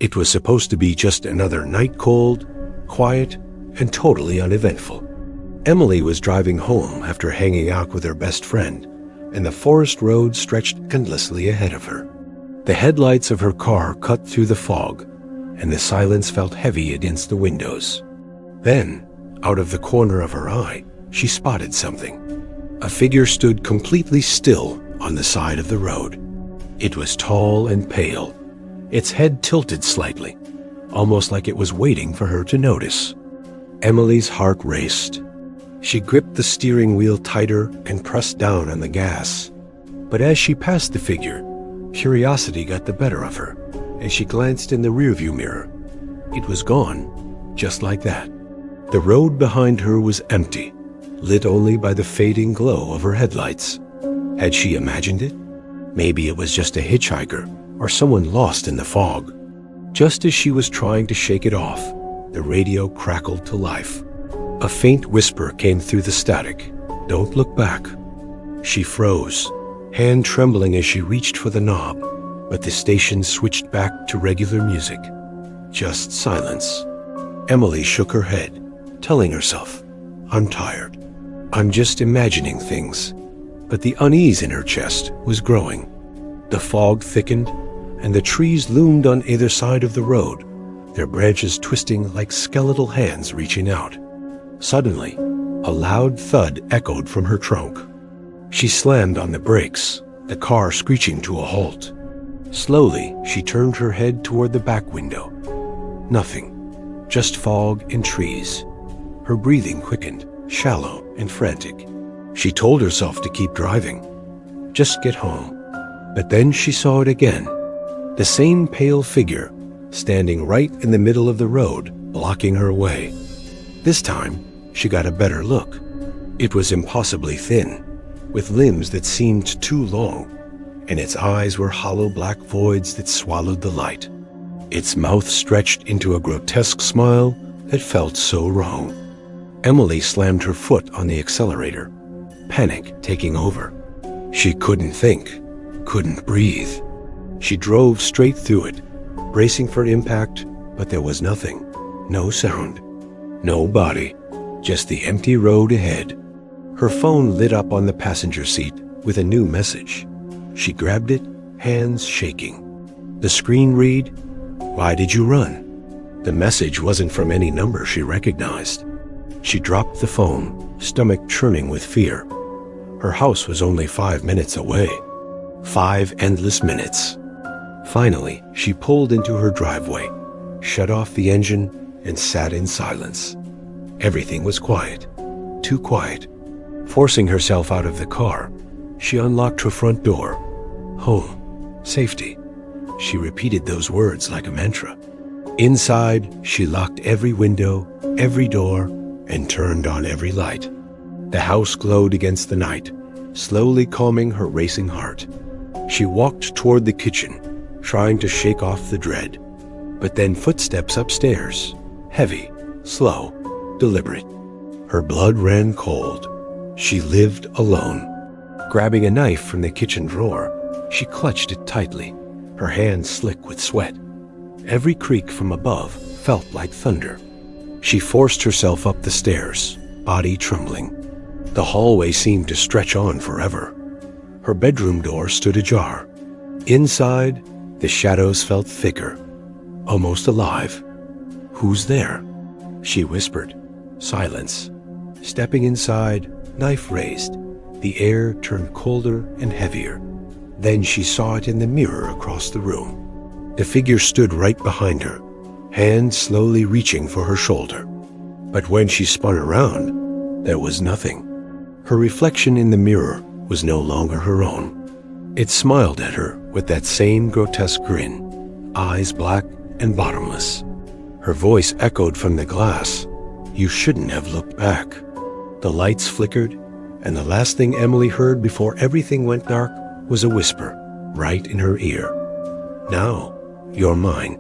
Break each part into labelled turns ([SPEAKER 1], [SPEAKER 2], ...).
[SPEAKER 1] It was supposed to be just another night, cold, quiet, and totally uneventful. Emily was driving home after hanging out with her best friend, and the forest road stretched endlessly ahead of her. The headlights of her car cut through the fog, and the silence felt heavy against the windows. Then, out of the corner of her eye, she spotted something. A figure stood completely still on the side of the road. It was tall and pale, its head tilted slightly, almost like it was waiting for her to notice. Emily's heart raced. She gripped the steering wheel tighter and pressed down on the gas. But as she passed the figure, curiosity got the better of her, and she glanced in the rearview mirror. It was gone, just like that. The road behind her was empty, lit only by the fading glow of her headlights. Had she imagined it? Maybe it was just a hitchhiker or someone lost in the fog. Just as she was trying to shake it off, the radio crackled to life. A faint whisper came through the static. "Don't look back." She froze, hand trembling as she reached for the knob, but the station switched back to regular music. Just silence. Emily shook her head, telling herself, "I'm tired. I'm just imagining things." But the unease in her chest was growing. The fog thickened, and the trees loomed on either side of the road, their branches twisting like skeletal hands reaching out. Suddenly, a loud thud echoed from her trunk. She slammed on the brakes, the car screeching to a halt. Slowly, she turned her head toward the back window. Nothing, just fog and trees. Her breathing quickened, shallow and frantic. She told herself to keep driving, just get home. But then she saw it again, the same pale figure, standing right in the middle of the road, blocking her way. This time, she got a better look. It was impossibly thin, with limbs that seemed too long, and its eyes were hollow black voids that swallowed the light. Its mouth stretched into a grotesque smile that felt so wrong. Emily slammed her foot on the accelerator, panic taking over. She couldn't think, couldn't breathe. She drove straight through it, bracing for impact, but there was nothing. No sound, no body, just the empty road ahead. Her phone lit up on the passenger seat with a new message. She grabbed it, hands shaking. The screen read, "Why did you run?" The message wasn't from any number she recognized. She dropped the phone, stomach churning with fear. Her house was only 5 minutes away. 5 endless minutes. Finally, she pulled into her driveway, shut off the engine, and sat in silence. Everything was quiet, too quiet. Forcing herself out of the car, she unlocked her front door. Home, safety. She repeated those words like a mantra. Inside, she locked every window, every door, and turned on every light. The house glowed against the night, slowly calming her racing heart. She walked toward the kitchen, trying to shake off the dread. But then footsteps upstairs, heavy, slow, deliberate. Her blood ran cold. She lived alone. Grabbing a knife from the kitchen drawer, she clutched it tightly, her hands slick with sweat. Every creak from above felt like thunder. She forced herself up the stairs, body trembling. The hallway seemed to stretch on forever. Her bedroom door stood ajar. Inside, the shadows felt thicker, almost alive. "Who's there?" she whispered. Silence. Stepping inside, knife raised, the air turned colder and heavier. Then she saw it in the mirror across the room. The figure stood right behind her, hand slowly reaching for her shoulder. But when she spun around, there was nothing. Her reflection in the mirror was no longer her own. It smiled at her with that same grotesque grin, eyes black and bottomless. Her voice echoed from the glass. "You shouldn't have looked back." The lights flickered, and the last thing Emily heard before everything went dark was a whisper right in her ear. "Now, you're mine."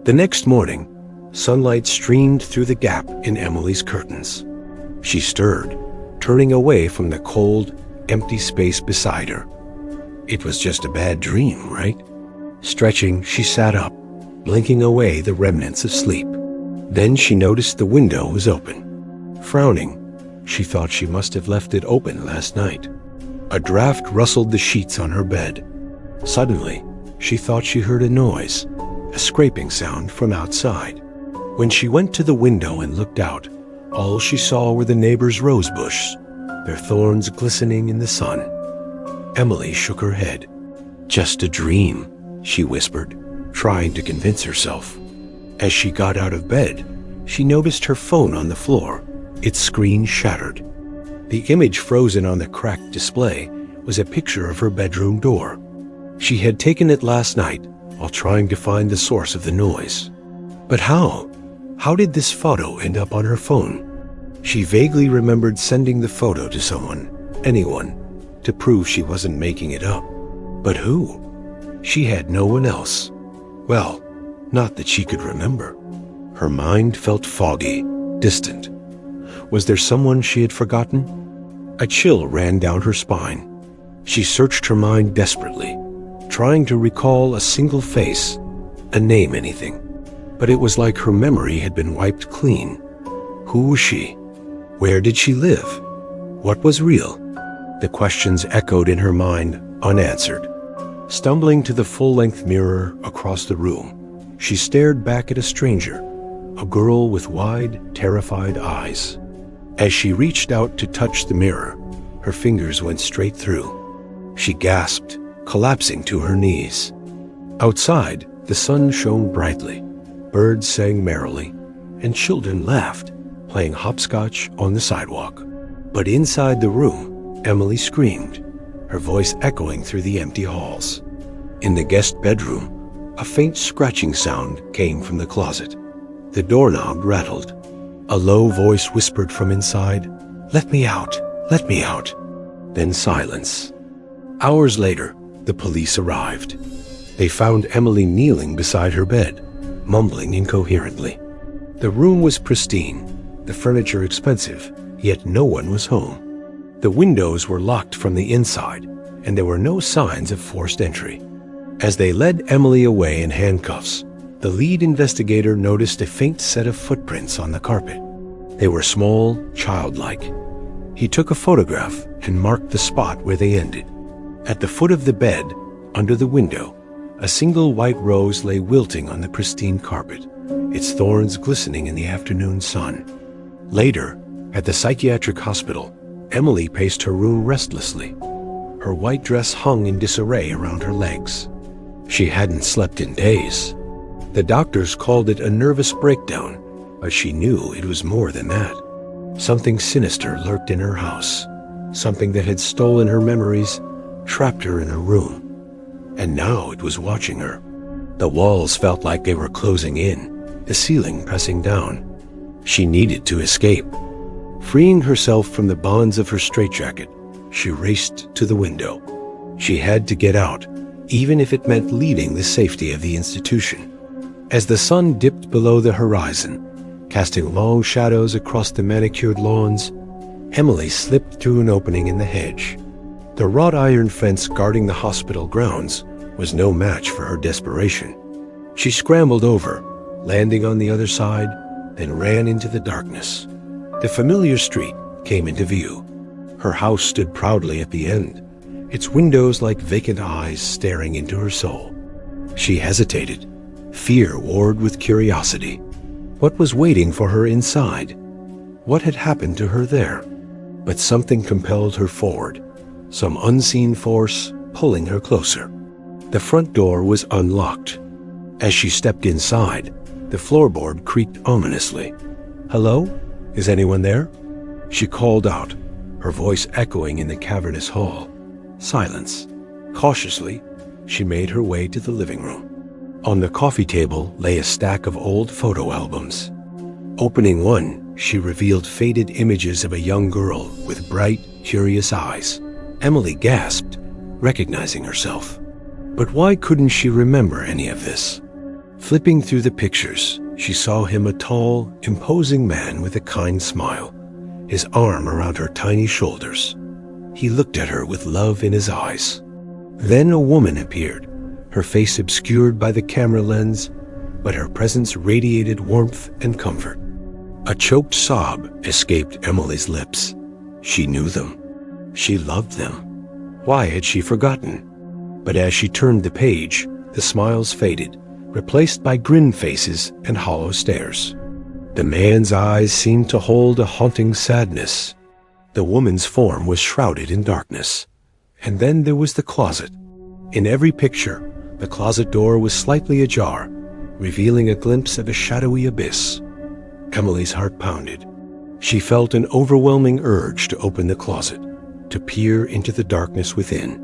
[SPEAKER 1] The next morning, sunlight streamed through the gap in Emily's curtains. She stirred, turning away from the cold, empty space beside her. It was just a bad dream, right? Stretching, she sat up, blinking away the remnants of sleep. Then she noticed the window was open. Frowning, she thought she must have left it open last night. A draft rustled the sheets on her bed. Suddenly, she thought she heard a noise, a scraping sound from outside. When she went to the window and looked out, all she saw were the neighbors' rose bushes, their thorns glistening in the sun. Emily shook her head. "Just a dream," she whispered, trying to convince herself. As she got out of bed, she noticed her phone on the floor, its screen shattered. The image frozen on the cracked display was a picture of her bedroom door. She had taken it last night while trying to find the source of the noise. But how? How did this photo end up on her phone? She vaguely remembered sending the photo to someone, anyone, to prove she wasn't making it up. But who? She had no one else. Well, not that she could remember. Her mind felt foggy, distant. Was there someone she had forgotten? A chill ran down her spine. She searched her mind desperately, trying to recall a single face, a name, anything. But it was like her memory had been wiped clean. Who was she? Where did she live? What was real? The questions echoed in her mind, unanswered. Stumbling to the full-length mirror across the room, she stared back at a stranger, a girl with wide, terrified eyes. As she reached out to touch the mirror, her fingers went straight through. She gasped, collapsing to her knees. Outside, the sun shone brightly. Birds sang merrily, and children laughed, playing hopscotch on the sidewalk. But inside the room, Emily screamed, her voice echoing through the empty halls. In the guest bedroom, a faint scratching sound came from the closet. The doorknob rattled. A low voice whispered from inside, "Let me out, let me out." Then silence. Hours later, the police arrived. They found Emily kneeling beside her bed, mumbling incoherently. The room was pristine, the furniture expensive, yet no one was home. The windows were locked from the inside, and there were no signs of forced entry. As they led Emily away in handcuffs, the lead investigator noticed a faint set of footprints on the carpet. They were small, childlike. He took a photograph and marked the spot where they ended. At the foot of the bed, under the window, a single white rose lay wilting on the pristine carpet, its thorns glistening in the afternoon sun. Later, at the psychiatric hospital, Emily paced her room restlessly. Her white dress hung in disarray around her legs. She hadn't slept in days. The doctors called it a nervous breakdown, but she knew it was more than that. Something sinister lurked in her house, something that had stolen her memories, trapped her in a room. And now it was watching her. The walls felt like they were closing in, the ceiling pressing down. She needed to escape. Freeing herself from the bonds of her straitjacket, she raced to the window. She had to get out, even if it meant leaving the safety of the institution. As the sun dipped below the horizon, casting long shadows across the manicured lawns, Emily slipped through an opening in the hedge. The wrought iron fence guarding the hospital grounds was no match for her desperation. She scrambled over, landing on the other side, then ran into the darkness. The familiar street came into view. Her house stood proudly at the end, its windows like vacant eyes staring into her soul. She hesitated, fear warred with curiosity. What was waiting for her inside? What had happened to her there? But something compelled her forward, some unseen force pulling her closer. The front door was unlocked. As she stepped inside, the floorboard creaked ominously. "Hello? Is anyone there?" She called out, her voice echoing in the cavernous hall. Silence. Cautiously, she made her way to the living room. On the coffee table lay a stack of old photo albums. Opening one, she revealed faded images of a young girl with bright, curious eyes. Emily gasped, recognizing herself. But why couldn't she remember any of this? Flipping through the pictures, she saw him a tall, imposing man with a kind smile, his arm around her tiny shoulders. He looked at her with love in his eyes. Then a woman appeared, her face obscured by the camera lens, but her presence radiated warmth and comfort. A choked sob escaped Emily's lips. She knew them. She loved them. Why had she forgotten? But as she turned the page, the smiles faded, replaced by grin faces and hollow stares. The man's eyes seemed to hold a haunting sadness. The woman's form was shrouded in darkness. And then there was the closet. In every picture, the closet door was slightly ajar, revealing a glimpse of a shadowy abyss. Emily's heart pounded. She felt an overwhelming urge to open the closet, to peer into the darkness within.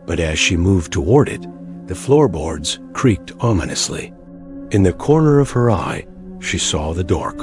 [SPEAKER 1] But as she moved toward it, the floorboards creaked ominously. In the corner of her eye, she saw the dork.